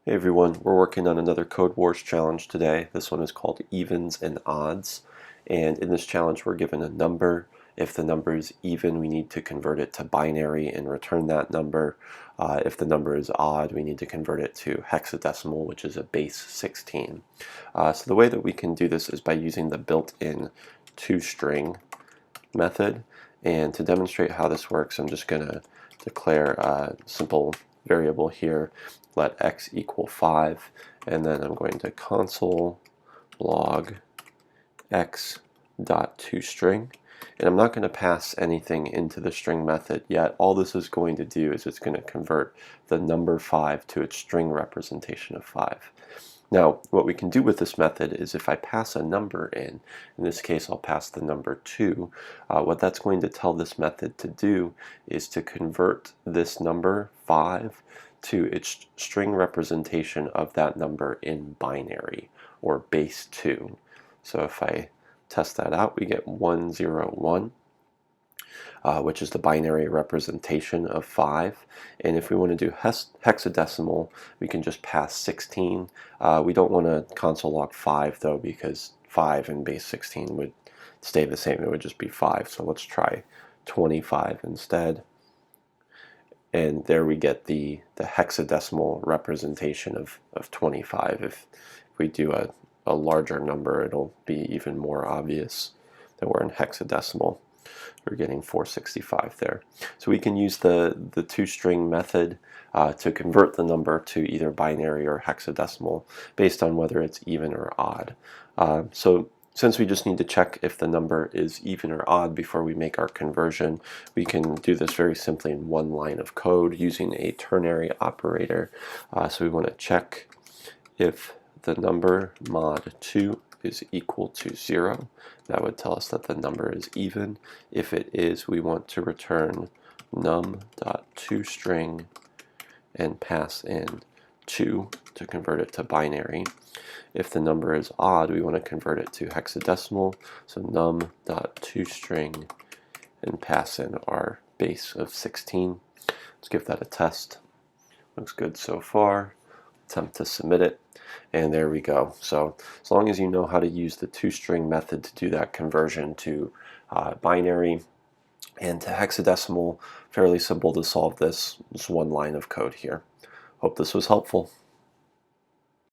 Hey everyone, we're working on another Codewars challenge today. This one is called Evens and Odds. And in this challenge we're given a number. If the number is even, we need to convert it to binary and return that number. If the number is odd, we need to convert it to hexadecimal, which is a base 16. So the way that we can do this is by using the built-in toString method. And to demonstrate how this works, I'm just going to declare a simple variable here, let x equal 5, and then I'm going to console log x dot toString. And I'm not going to pass anything into the string method yet. All this is going to do is it's going to convert the number 5 to its string representation of 5. Now, what we can do with this method is if I pass a number in this case I'll pass the number 2, what that's going to tell this method to do is to convert this number 5 to its string representation of that number in binary, or base 2. So if I test that out, we get 101. Which is the binary representation of 5. And if we want to do hexadecimal, we can just pass 16. We don't want to console log 5 though, because 5 and base 16 would stay the same. It would just be 5. So let's try 25 instead. And there we get the hexadecimal representation of 25. If we do a larger number, it'll be even more obvious that we're in hexadecimal. We're getting 465 there. So we can use the toString method to convert the number to either binary or hexadecimal based on whether it's even or odd. So since we just need to check if the number is even or odd before we make our conversion, we can do this very simply in one line of code using a ternary operator. So we want to check if the number mod 2 is equal to 0. That would tell us that the number is even. If it is, we want to return num.toString and pass in 2 to convert it to binary. If the number is odd, we want to convert it to hexadecimal, so num.toString and pass in our base of 16. Let's give that a test. Looks good so far. Attempt to submit it, and there we go. So as long as you know how to use the toString method to do that conversion to binary and to hexadecimal, fairly simple to solve this. Just one line of code here. Hope this was helpful.